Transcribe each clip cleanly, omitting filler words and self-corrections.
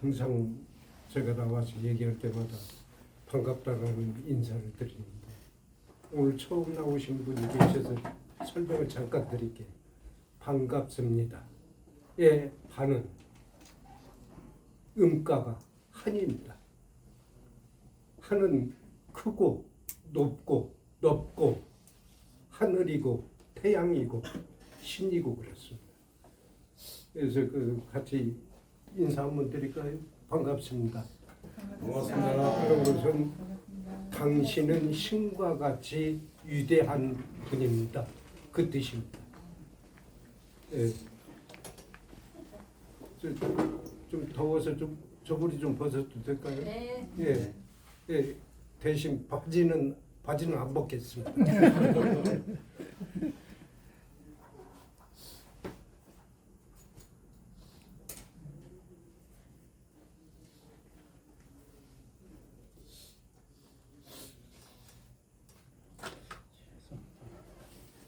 항상 제가 나와서 얘기할 때마다 반갑다라는 인사를 드리는데 오늘 처음 나오신 분이 계셔서 설명을 잠깐 드릴게요. 반갑습니다. 예, 반은 음가가 한입니다. 한은 크고 높고 넓고 하늘이고 태양이고 신이고 그렇습니다. 그래서 같이 인사 한번 드릴까요? 반갑습니다. 반갑습니다. 그런 것은 당신은 신과 같이 위대한 분입니다. 그 뜻입니다. 예. 좀 더워서 좀 저고리 좀 벗어도 될까요? 네. 예. 예. 대신 바지는 안 벗겠습니다.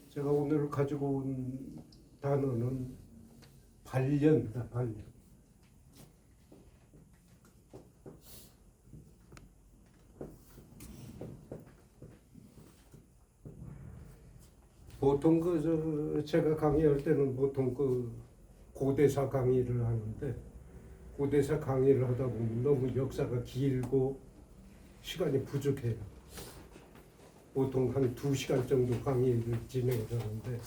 제가 오늘 가지고 온 단어는 반려입니다. 반려. 보통 제가 강의할 때는 보통 고대사 강의를 하는데 고대사 강의를 하다 보면 너무 역사가 길고 시간이 부족해요. 보통 한 2시간 정도 강의를 진행을 하는데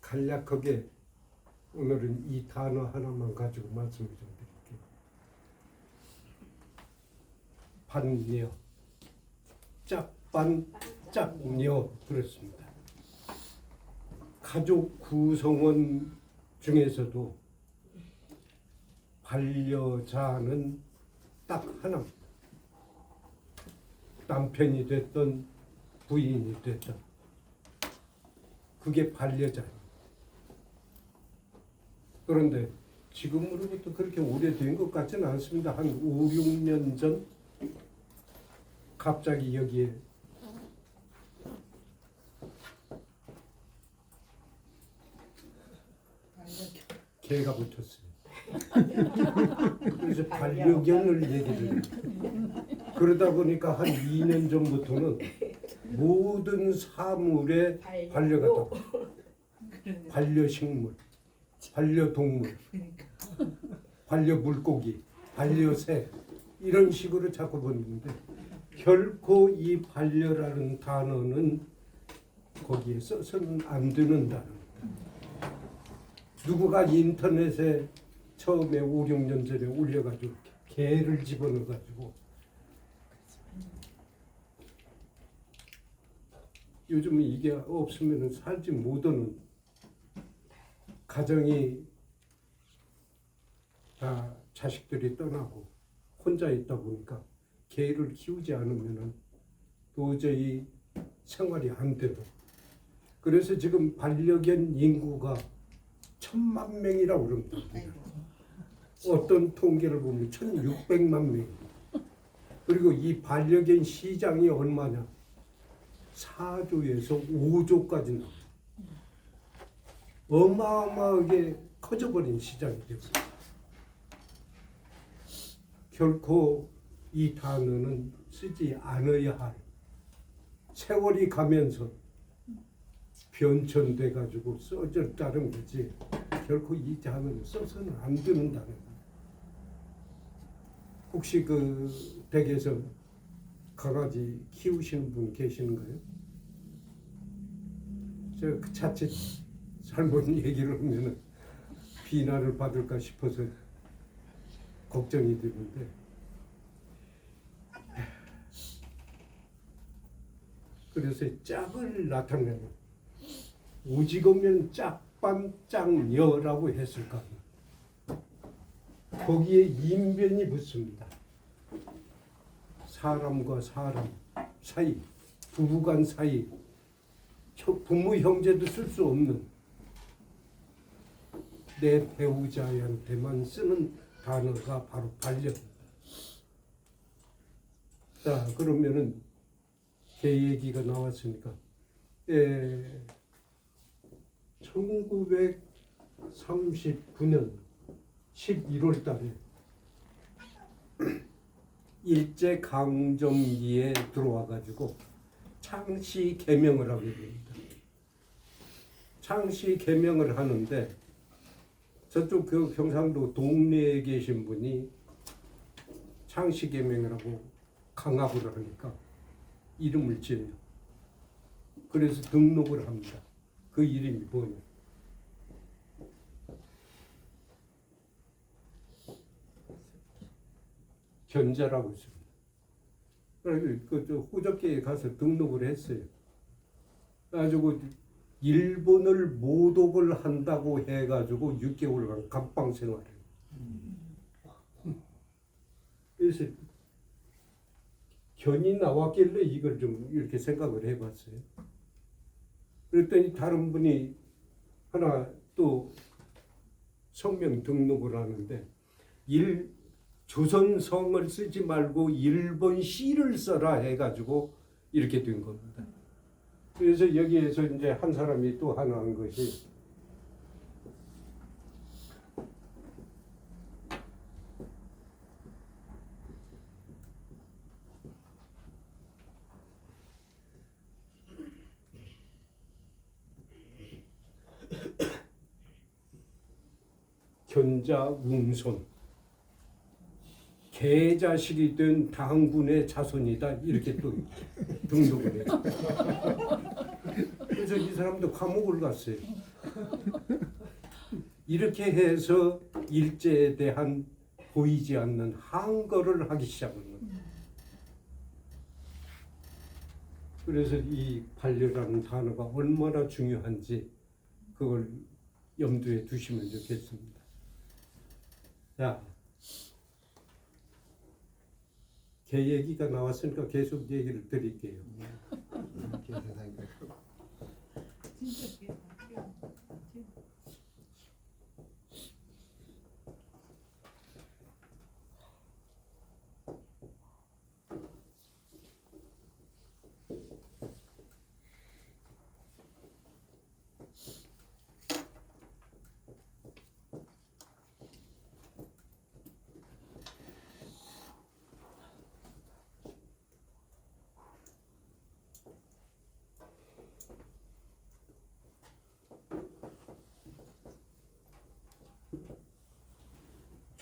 간략하게 오늘은 이 단어 하나만 가지고 말씀을 좀 드릴게요. 반려, 짝반, 짝녀 그렇습니다. 가족 구성원 중에서도 반려자는 딱 하나. 남편이 됐든 부인이 됐든 그게 반려자예요. 그런데 지금으로부터 그렇게 오래된 것 같지는 않습니다. 한 5, 6년 전 갑자기 여기에 개가 붙었어요. 그래서 반려견을 얘기를 해요. 그러다 보니까 한 2년 전부터는 모든 사물에 반려가 나와요. 반려식물, 반려동물, 반려물고기, 반려새 이런 식으로 자꾸 보는데 결코 이 반려라는 단어는 거기에 써서는 안 되는 단어입니다. 누구가 인터넷에 처음에 5, 6년 전에 올려가지고 개를 집어넣어가지고 요즘은 이게 없으면 살지 못하는 가정이 다 자식들이 떠나고 혼자 있다 보니까 개를 키우지 않으면 도저히 생활이 안 되고 그래서 지금 반려견 인구가 1,000만 명이라고 그럽니다. 어떤 통계를 보면 1,600만 명. 그리고 이 반려견 시장이 얼마냐? 4조에서 5조까지 나와요. 어마어마하게 커져버린 시장이 되었습니다. 결코 이 단어는 쓰지 않아야 할 세월이 가면서 변천돼 가지고 써졌다는 거지 결코 이 단어는 써서는 안 되는 단어입니다. 혹시 댁에서 강아지 키우시는 분 계시는가요? 제가 자칫 잘못 얘기를 하면 비난을 받을까 싶어서 걱정이 되는데 그래서 짝을 나타내는 오직으면 짝반짝녀라고 했을까? 거기에 인변이 붙습니다. 사람과 사람 사이, 부부간 사이, 부모 형제도 쓸 수 없는 내 배우자한테만 쓰는 단어가 바로 반려입니다. 자, 그러면은 개 얘기가 나왔으니까 1939년 11월 달에 일제 강점기에 들어와 가지고 창씨 개명을 하게 됩니다. 창씨 개명을 하는데 저쪽 그 경상도 동네에 계신 분이 창씨 개명이라고 강압을 하니까 이름을 지어요. 그래서 등록을 합니다. 그 이름이 뭐냐? 견자라고 있습니다. 그 호적계에 가서 등록을 했어요. 가지고 일본을 모독을 한다고 해가지고 6개월간 감방 생활을. 그래서 견이 나왔길래 이걸 좀 이렇게 생각을 해봤어요. 그랬더니 다른 분이 하나 또 성명 등록을 하는데 조선성을 쓰지 말고 일본 시를 써라 해가지고 이렇게 된 겁니다. 그래서 여기에서 이제 한 사람이 또 하나 한 것이 견자웅손 개자식이 된 당군의 자손이다 이렇게 또 등록을 해요. 그래서 이 사람도 감옥을 갔어요. 이렇게 해서 일제에 대한 보이지 않는 항거를 하기 시작한 겁니다. 그래서 이 반려라는 단어가 얼마나 중요한지 그걸 염두에 두시면 좋겠습니다. 자, 개 얘기가 나왔으니까 계속 얘기를 드릴게요.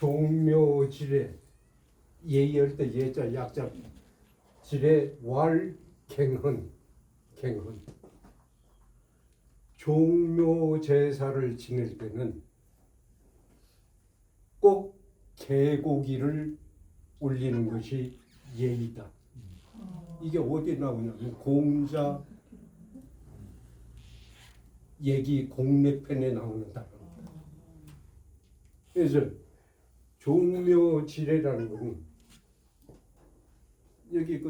종묘지례 예의할 때 예자 약자 지례 왈갱헌 갱헌 종묘 제사를 지낼 때는 꼭 개고기를 올리는 것이 예의다. 이게 어디 나오냐면 공자 얘기 공례편에 나오는 단어입니다. 그래서 종묘지례라는 것은 여기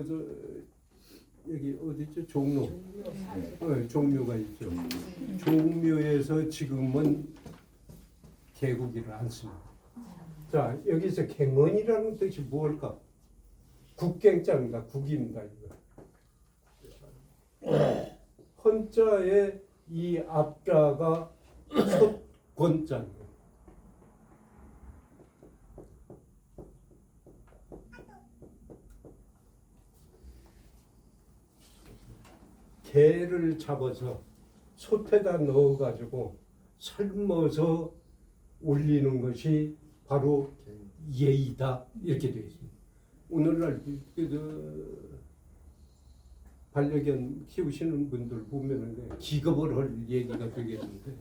여기 어디죠? 종로. 종묘가 있죠. 종묘에서 지금은 개고기를 안 씁니다. 자, 여기서 갱헌이라는 뜻이 뭘까? 국갱자입니다. 국입니다. 이거. 헌자의 이 앞자가 솥권자입니다. 개를 잡아서 솥에다 넣어가지고 삶아서 올리는 것이 바로 예의다 이렇게 되어 있습니다. 오늘날 반려견 키우시는 분들 보면은 기겁을 할 얘기가 되겠는데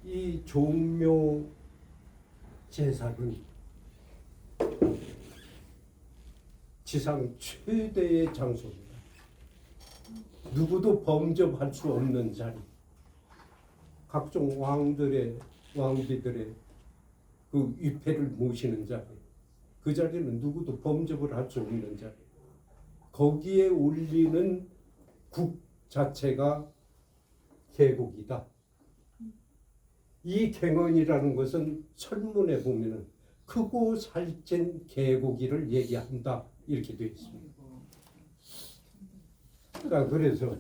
이 종묘 제사는 지상 최대의 장소입니다. 누구도 범접할 수 없는 자리. 각종 왕비들의 그 위패를 모시는 자리. 그 자리는 누구도 범접을 할 수 없는 자리. 거기에 올리는 국 자체가 개고기다. 이 갱헌이라는 것은 설문에 보면은 크고 살찐 개고기를 얘기한다 이렇게 되어 있습니다. 그러니까 그래서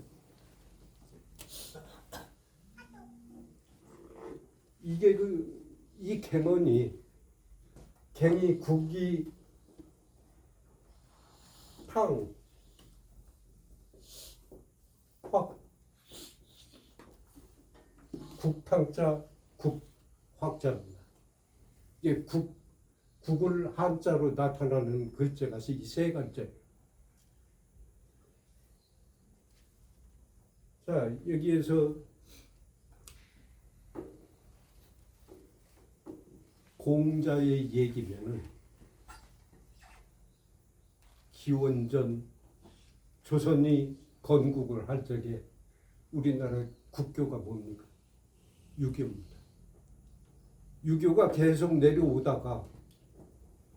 이게 이 갱언이 갱이 국이 탕 확 국탕자 국확자입니다. 이게 국을 한자로 나타나는 글자가 이 세 글자예요. 자, 여기에서 공자의 얘기면은 기원전 조선이 건국을 할 적에 우리나라 국교가 뭡니까? 유교입니다. 유교가 계속 내려오다가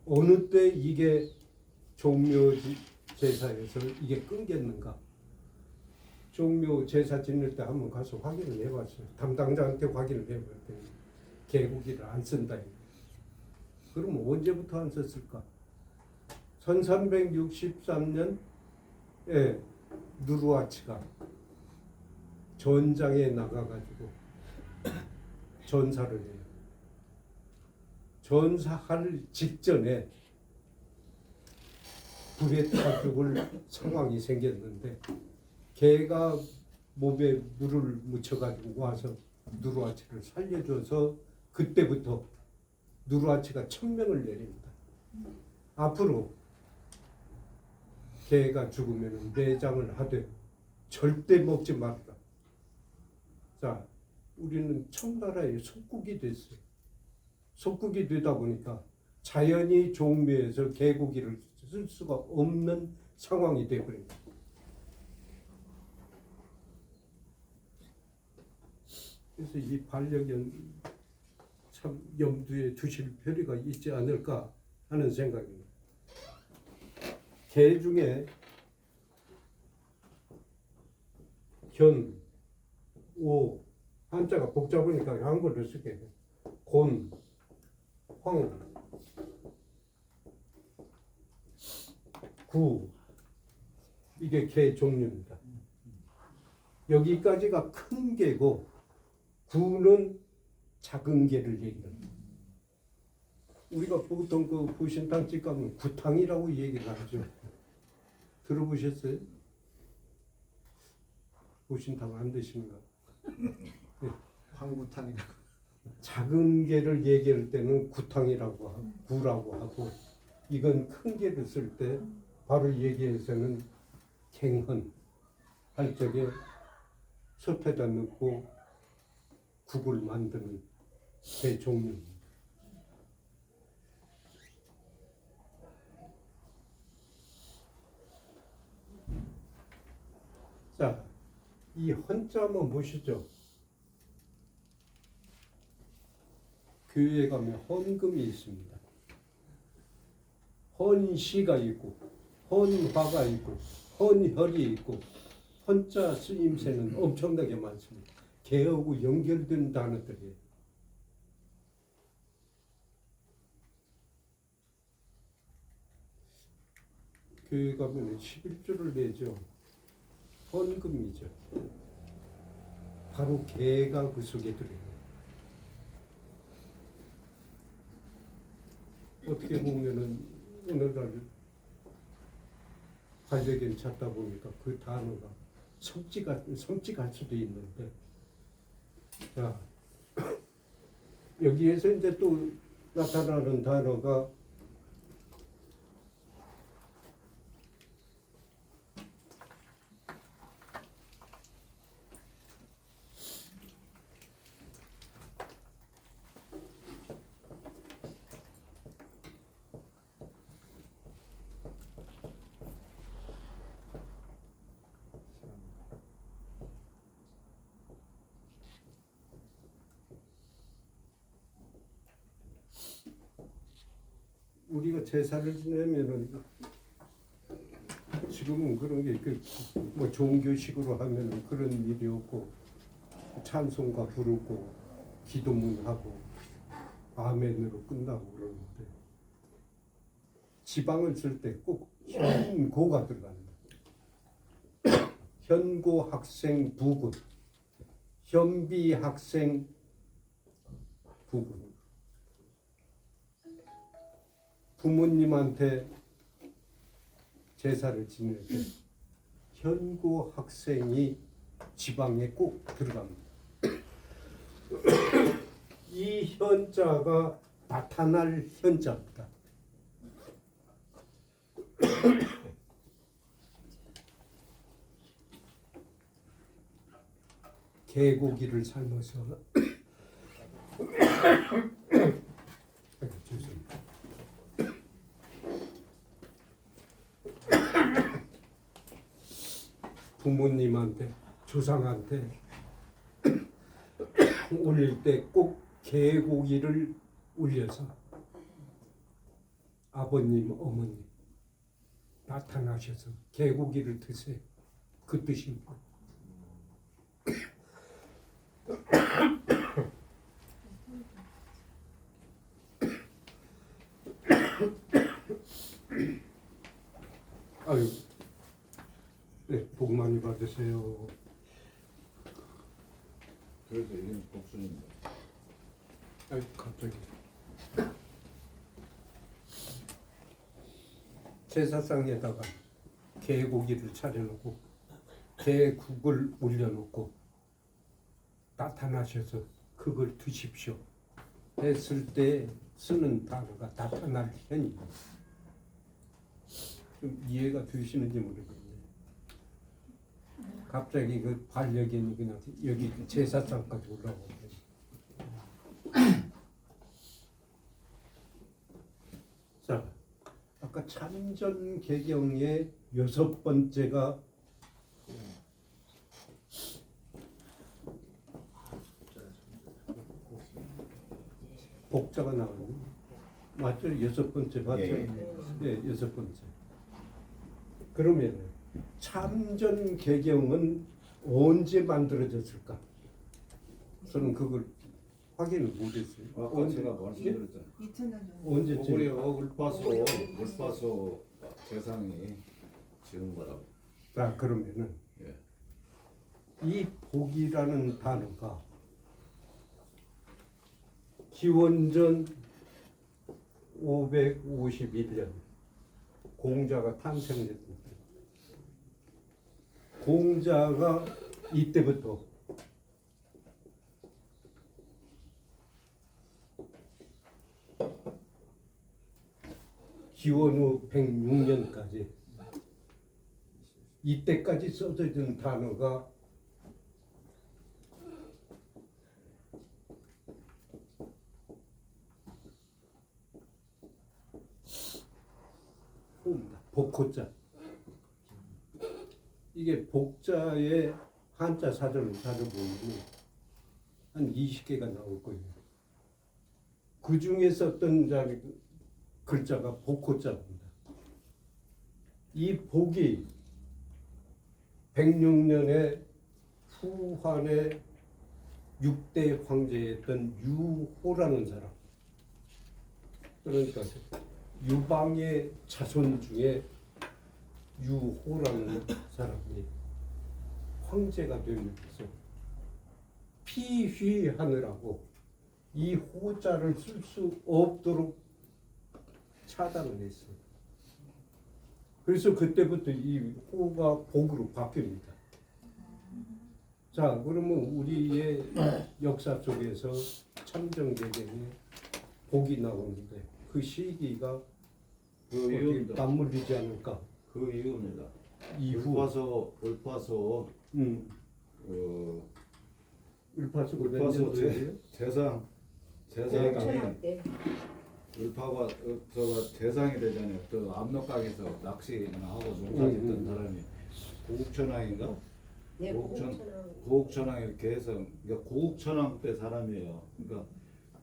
어느 때 이게 종묘 제사에서 이게 끊겼는가? 종묘 제사 지낼 때 한번 가서 확인을 해봤어요. 담당자한테 확인을 해봤더니 개고기를 안 쓴다. 그럼 언제부터 안 썼을까? 1363년에 누르하치가 전장에 나가가지고 전사를 해요. 전사할 직전에 불에 타 죽을 상황이 생겼는데 개가 몸에 물을 묻혀가지고 와서 누르하치를 살려줘서 그때부터 누르하치가 천명을 내립니다. 앞으로 개가 죽으면 내장을 하되 절대 먹지 말라. 자, 우리는 청나라의 속국이 됐어요. 속국이 되다 보니까 자연히 종묘에서 개고기를 쓸 수가 없는 상황이 되어버립니다. 그래서 이 반려견 참 염두에 두실 필요가 있지 않을까 하는 생각입니다. 개 중에 견, 오, 한자가 복잡하니까 한글로 쓰게 돼. 곤, 황, 구, 이게 개 종류입니다. 여기까지가 큰 개고 구는 작은 개를 얘기합니다. 우리가 보통 그 보신탕집 가면 구탕이라고 얘기를 하죠. 들어보셨어요? 보신탕 안 드십니까? 네. 황구탕이라고. 작은 개를 얘기할 때는 구탕이라고 하고 구라고 하고 이건 큰 개를 쓸 때 바로 얘기해서는 갱헌 할 적에 솥에다 넣고 국을 만드는 개 종류입니다. 자, 이 헌자 한번 보시죠. 교회에 가면 헌금이 있습니다. 헌시가 있고 헌화가 있고 헌혈이 있고 헌자 쓰임새는 엄청나게 많습니다. 개하고 연결된 단어들이에요. 교회 가면 11조를 내죠. 헌금이죠. 바로 개가 그 속에 들어요. 어떻게 보면은 오늘날 반려견 찾다 보니까 그 단어가 섬찟할 수도 있는데, 자 여기에서 이제 또 나타나는 단어가 우리가 제사를 지내면은 지금은 그런 게 뭐 종교식으로 하면은 그런 일이 없고 찬송가 부르고 기도문하고 아멘으로 끝나고 그러는데 지방을 쓸 때 꼭 현고가 들어갑니다. 현고 학생 부군, 현비 학생 부군. 부모님한테 제사를 지낼 때 현고 학생이 지방에 꼭 들어갑니다. 이 현자가 나타날 현자입니다. 개고기를 삶아서 죄송합니다. 부모님한테 조상한테 올릴 때 꼭 개고기를 올려서 아버님 어머님 나타나셔서 개고기를 드세요. 그 뜻입니다. 아유, 네, 복 많이 받으세요. 그래서 이건 복순입니다. 아유, 갑자기. 제사상에다가 개고기를 차려놓고 개국을 올려놓고 나타나셔서 그걸 드십시오 했을 때 쓰는 단어가 나타날 현입니다. 좀 이해가 되시는지 모르겠네요. 갑자기 그 반려견이 그냥 여기 제사상까지 올라오고. 자, 아까 참전 개경의 6번째가 복자가 나오는 맞죠? 6번째 맞죠? 예, 네, 6번째. 그러면 참전 개경은 언제 만들어졌을까? 저는 그걸 확인을 못했어요. 아까 제가 말씀드렸잖아요. 2000년 정도. 언제쯤? 오구려 울파소 재상이 지은 거라고. 자, 그러면은 예. 이 복이라는 단어가 기원전 551년 공자가 탄생했습니다. 공자가 이때부터 기원 후 106년까지 이때까지 써져진 단어가 복호자. 이게 복자의 한자 사전을 찾아보면 한 20개가 나올 거예요. 그 중에 썼던 글자가 복호자입니다. 이 복이 106년에 후한의 6대 황제였던 유호라는 사람, 그러니까 유방의 자손 중에 유호라는 사람이 황제가 되면서 피휘하느라고 이 호자를 쓸 수 없도록 차단을 했어요. 그래서 그때부터 이 호가 복으로 바뀝니다. 자, 그러면 우리의 역사 속에서 참정개경에 복이 나오는데 그 시기가 그 어떻게 이유입니다. 맞물리지 않을까? 그 이유입니다. 이후 울파소 울파수가 울파소 재상이 때 울파가 재상이 되잖아요. 또 압록강에서 낚시나 하고 농사짓던 사람이 고국천왕인가? 네, 고국천왕 이렇게 해서 그러니까 고국천왕 때 사람이에요. 그러니까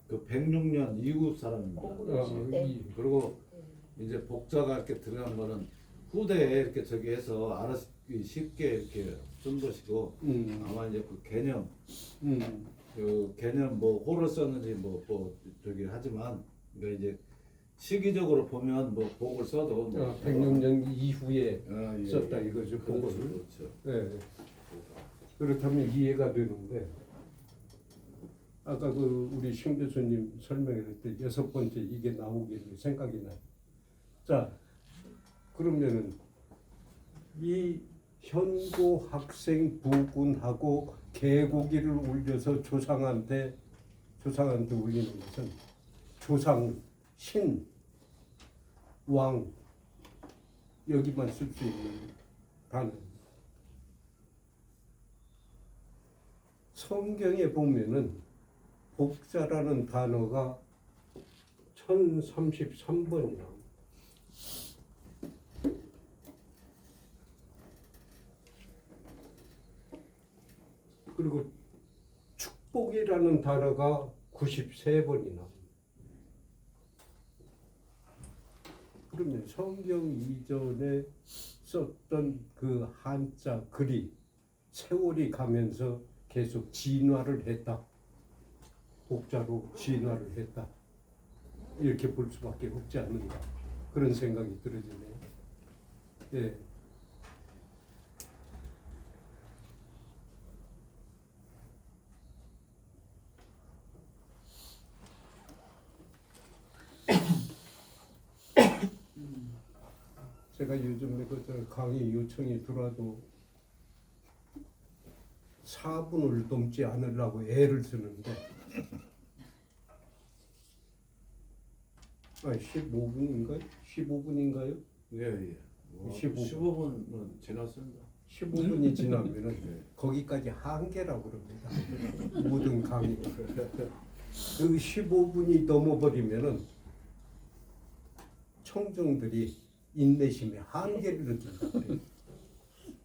그 106년 이후 사람입니다. 그리고 이제 복자가 이렇게 들어간 거는 후대에 이렇게 저기 해서 알아서 쉽게 이렇게 쓴 것이고 아마 이제 그 개념 그 개념 뭐 호를 썼는지 뭐 저기 하지만 그러니까 이제 시기적으로 보면 뭐 복을 써도 뭐 106년 이후에 예. 썼다 이거죠. 복을. 그렇죠. 네. 그렇다면 이해가 되는데 아까 그 우리 신 교수님 설명할 때 6번째 이게 나오기를 생각이 나요. 자, 그러면은 이 현고 학생 부군하고 개고기를 울려서 조상한테 울리는 것은 조상, 신, 왕 여기만 쓸 수 있는 단어. 성경에 보면은 복자라는 단어가 1033번이나 그리고 축복이라는 단어가 93번이나. 그러면 성경 이전에 썼던 그 한자 글이 세월이 가면서 계속 진화를 했다. 복자로 진화를 했다. 이렇게 볼 수밖에 없지 않는가. 그런 생각이 들어지네요. 예. 제가 요즘에 그 강의 요청이 들어와도 4분을 넘지 않으려고 애를 쓰는데 15분인가요? 15분인가요? 예. 15분. 15분은 지났습니다. 15분이 지나면은 거기까지 한계라고 그럽니다. 모든 강의. 그 15분이 넘어버리면은 청중들이 인내심의 한계를 느낀다 그래요.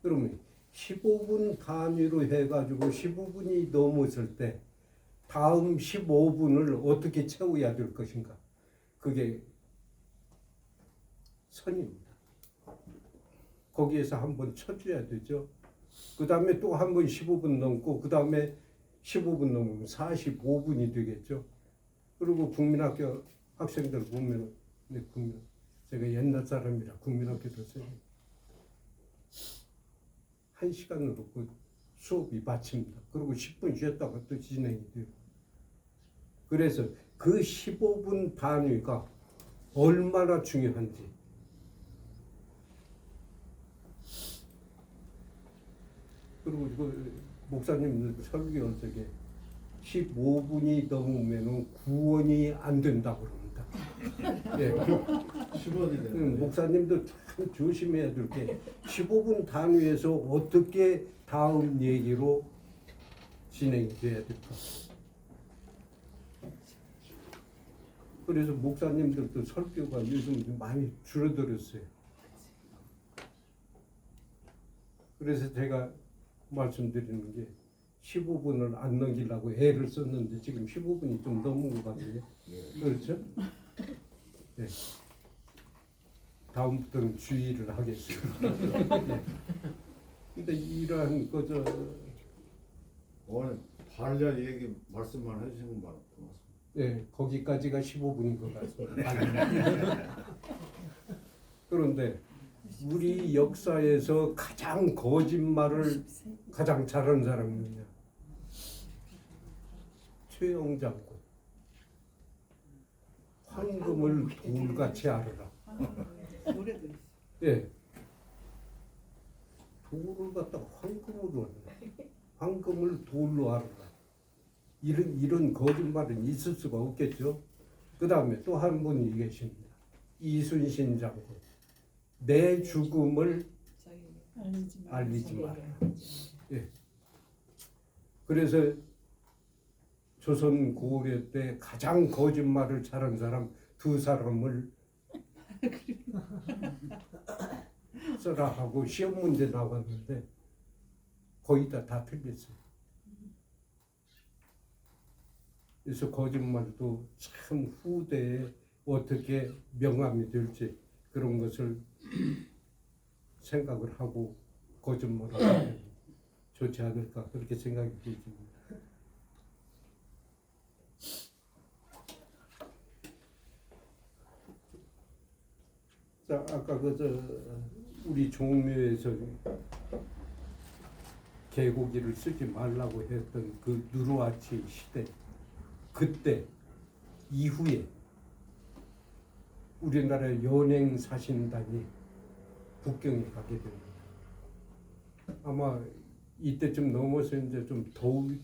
그러면 15분 단위로 해가지고 15분이 넘었을 때 다음 15분을 어떻게 채워야 될 것인가? 그게 선입니다. 거기에서 한번 쳐줘야 되죠. 그 다음에 또 한 번 15분 넘고 그 다음에 15분 넘으면 45분이 되겠죠. 그리고 국민학교 학생들 보면 제가 옛날 사람이라 국민학교 들었어요. 1시간으로 그 수업이 마칩니다. 그리고 10분 쉬었다가 또 진행이 돼요. 그래서 그 15분 단위가 얼마나 중요한지 그리고 그 목사님 설교 적에 15분이 넘으면 구원이 안 된다고 그럽니다. 예. 10원이 되는 목사님도 참 조심해야 될 게 15분 단위에서 어떻게 다음 얘기로 진행이 돼야 될까. 그래서 목사님들도 설교가 요즘 많이 줄어들었어요. 그래서 제가 말씀드리는 게 15분을 안 넘기려고 애를 썼는데 지금 15분이 좀 넘은 것 같아요. 그렇죠? 네. 다음부터는 주의를 하겠습니다. 네. 근데 이러한 거저 오늘 반려 얘기 말씀만 해주시는 거 고맙습니다. 네, 거기까지가 15분인 것 같습니다. 그런데 우리 역사에서 가장 거짓말을 가장 잘하는 사람은 누구냐? 최영장군. 황금을 돌같이 알아라. 예. 돌을 갖다가 황금으로 알아라. 황금을 돌로 알아라. 이런 거짓말은 있을 수가 없겠죠. 그 다음에 또 한 분이 계십니다. 이순신 장군. 내 죽음을 알리지 마라. 예. 그래서 조선 고려 때 가장 거짓말을 잘한 사람 두 사람을 써라 하고 시험 문제 나왔는데 거의 다 틀렸어요. 그래서 거짓말도 참 후대에 어떻게 명함이 될지 그런 것을 생각을 하고 거짓말을 하면 좋지 않을까 그렇게 생각이 듭니다. 자, 아까 우리 종묘에서 개고기를 쓰지 말라고 했던 그 누르하치 시대 그때 이후에 우리나라의 연행 사신단이 북경에 가게 됩니다. 아마 이때쯤 넘어서 이제 좀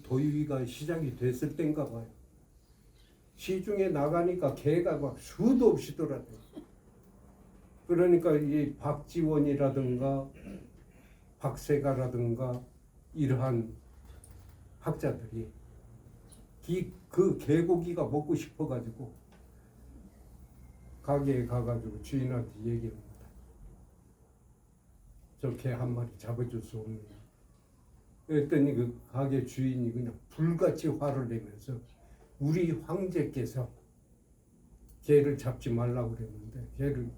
더위가 시작이 됐을 땐가 봐요. 시중에 나가니까 개가 막 수도 없이 돌아다녀요. 그러니까 이 박지원이라든가 박세가라든가 이러한 학자들이 그 개고기가 먹고 싶어가지고 가게에 가가지고 주인한테 얘기합니다. 저 개 한 마리 잡아줄 수 없느냐. 그랬더니 그 가게 주인이 그냥 불같이 화를 내면서 우리 황제께서 개를 잡지 말라고 그랬는데 개를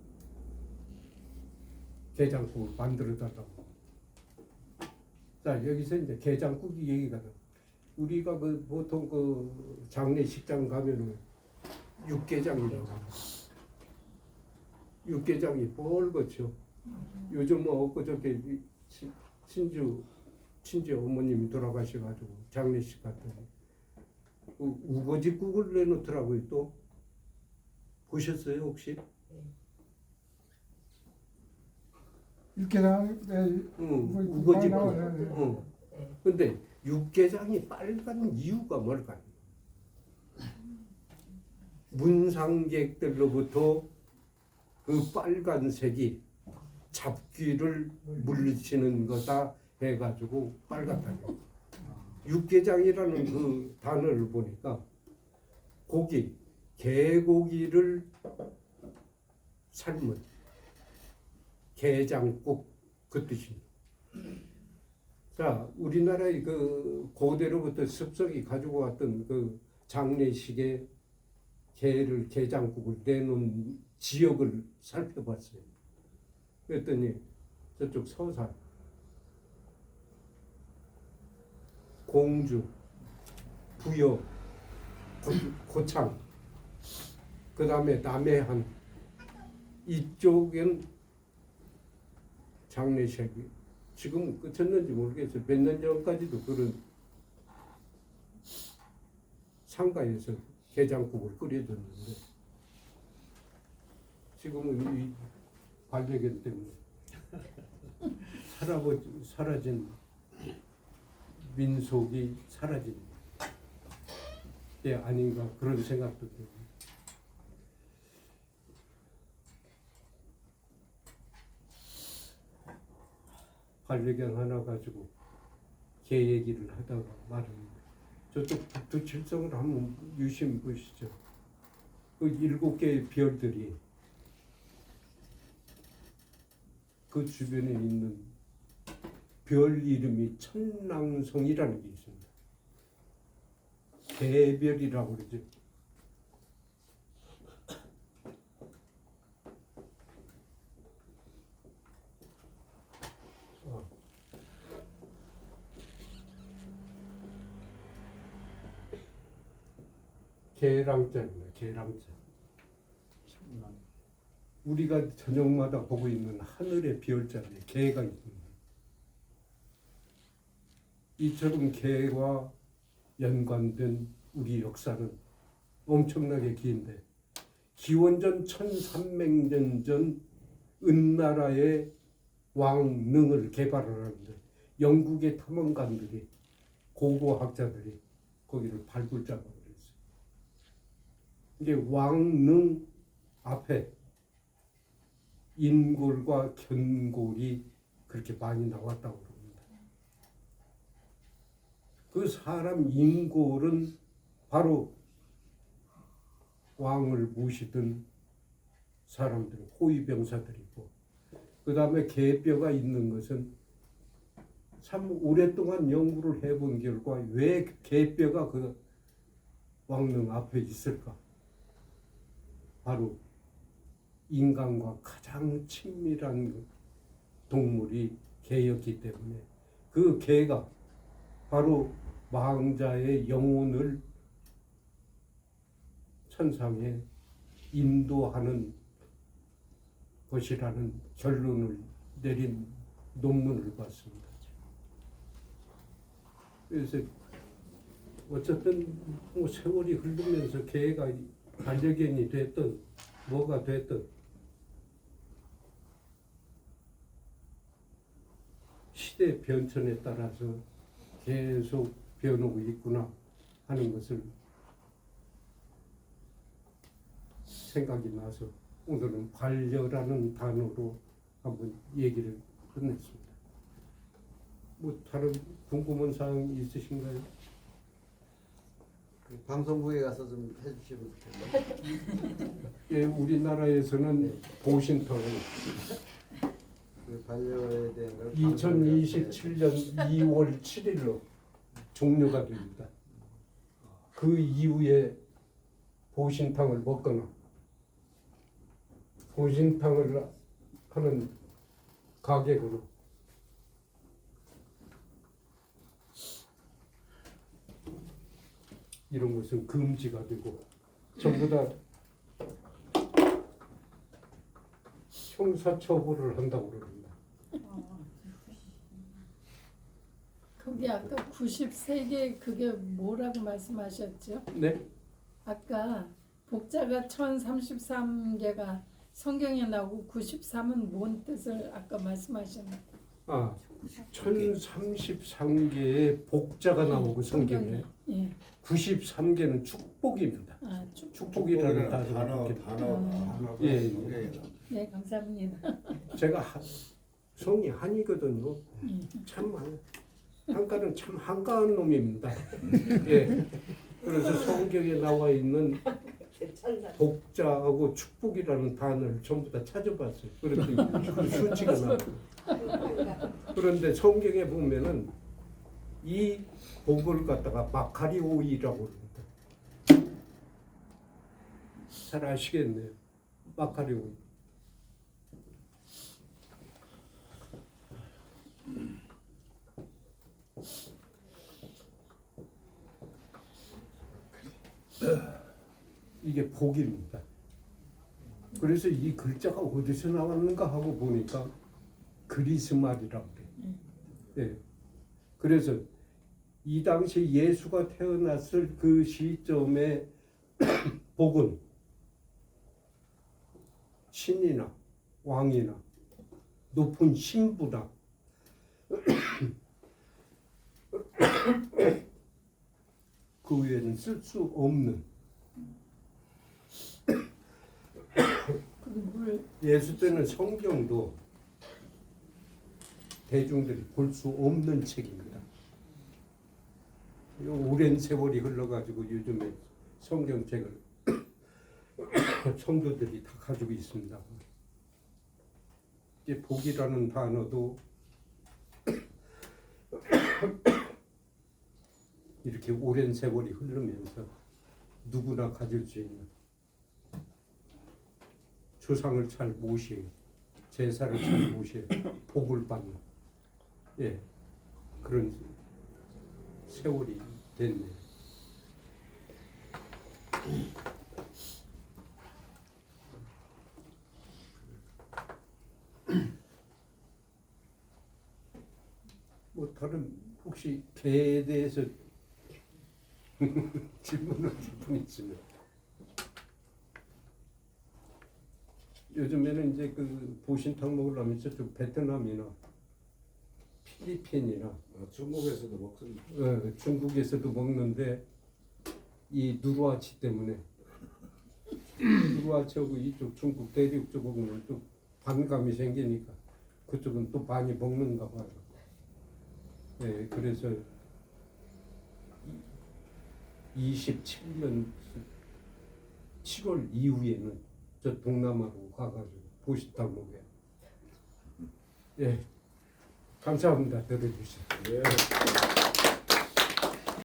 게장국을 만들어 달라고. 자, 여기서 이제 게장국이 얘기가 나. 우리가 그 보통 그 장례식장 가면은 육개장이라고 해요. 육개장이 뻘겋죠. 요즘은 엊그저께 친지 어머님이 돌아가셔가지고 장례식 갔더니 그 우거지국을 내놓더라고요. 또 보셨어요 혹시? 육개장 우거지국. 근데 육개장이 빨간 이유가 뭘까요? 문상객들로부터 그 빨간색이 잡귀를 물리치는 거다 해가지고 빨갛다고. 육개장이라는 그 단어를 보니까 고기, 개고기를 삶은 게장국 그 뜻입니다. 자, 우리나라의 그 고대로부터 습성이 가지고 왔던 그 장례식에 게장국을 내놓은 지역을 살펴봤어요. 그랬더니 저쪽 서산, 공주, 부여, 고창, 그 다음에 남해안 이쪽엔 장례식이 지금 끝쳤는지 모르겠어요. 몇 년 전까지도 그런 상가에서 게장국을 끓여줬는데 지금은 이 반려견 때문에 사라진 민속이 사라진 게 아닌가 그런 생각도 들고. 반려견 하나 가지고 개 얘기를 하다가 말합니다. 저쪽 북두칠성을 한번 유심히 보시죠. 그 7개의 별들이 그 주변에 있는 별 이름이 천랑성이라는 게 있습니다. 개별이라고 그러죠. 계랑자입니다. 계랑자. 우리가 저녁마다 보고 있는 하늘의 별자리에 개가 있습니다. 이처럼 개와 연관된 우리 역사는 엄청나게 긴데 기원전 1300년 전 은나라의 왕릉을 개발을 하는데 영국의 탐험가들이 고고학자들이 거기를 발굴자라고 그랬어요. 이제 왕릉 앞에 인골과 견골이 그렇게 많이 나왔다고 그럽니다. 그 사람 인골은 바로 왕을 모시던 사람들, 호위병사들이고, 그 다음에 개뼈가 있는 것은 참 오랫동안 연구를 해본 결과 왜 개뼈가 그 왕릉 앞에 있을까? 바로 인간과 가장 친밀한 동물이 개였기 때문에 그 개가 바로 망자의 영혼을 천상에 인도하는 것이라는 결론을 내린 논문을 봤습니다. 그래서 어쨌든 뭐 세월이 흐르면서 개가 반려견이 됐던 뭐가 됐든 시대 변천에 따라서 계속 변하고 있구나 하는 것을 생각이 나서 오늘은 반려라는 단어로 한번 얘기를 끝냈습니다. 뭐 다른 궁금한 사항 있으신가요? 그 방송국에 가서 좀 해주시면 좋겠네요. 예, 우리나라에서는 보신턴을 그 반려에 대한 걸 2027년 2월 7일로 종료가 됩니다. 그 이후에 보신탕을 먹거나 보신탕을 하는 가격으로 이런 것은 금지가 되고 전부 다 형사처벌을 한다고 그럽니다. 그게 아까 93개 그게 뭐라고 말씀하셨죠? 네? 아까 복자가 1033개가 성경에 나오고 93은 뭔 뜻을 아까 말씀하셨나요? 아, 1033개의 복자가 나오고 성경에 예. 93개는 축복입니다. 아, 축복이라는 단어 단어가 예. 네, 감사합니다. 제가 성이 한이거든요. 참 한가는 참 한가한 놈입니다. 예. 그래서 성경에 나와 있는 복자하고 축복이라는 단어를 전부 다 찾아봤어요. 그랬더니 그 수치가 나와요. 그런데 성경에 보면은 이 복을 갖다가 마카리오이라고 합니다. 잘 아시겠네요. 마카리오이. 이게 복입니다. 그래서 이 글자가 어디서 나왔는가 하고 보니까 그리스 말이라고 그래요. 예. 그래서 이 당시 예수가 태어났을 그 시점에 복은 신이나 왕이나 높은 신부나 그 외에는 쓸 수 없는 예수 때는 성경도 대중들이 볼 수 없는 책입니다. 오랜 세월이 흘러가지고 요즘에 성경책을 성도들이 다 가지고 있습니다. 이제 복이라는 단어도 이렇게 오랜 세월이 흐르면서 누구나 가질 수 있는 조상을 잘 모시고 제사를 잘 모시고 복을 받는 그런 세월이 됐네요. 뭐 다른 혹시 개에 대해서 질문하실 분 있으면 요즘에는 이제 그 보신탕 먹으려면 저쪽 베트남이나 필리핀이나 중국에서도 먹습니다. 중국에서도 먹는데 이 누르아치 때문에 누르아치하고 이쪽 중국 대륙 쪽하고는 또 반감이 생기니까 그쪽은 또 많이 먹는가 봐요. 네, 그래서 27년 7월 이후에는 저 동남아로 가가지고 보신탕 먹어요. 예, 감사합니다. 들어주셔서. 예.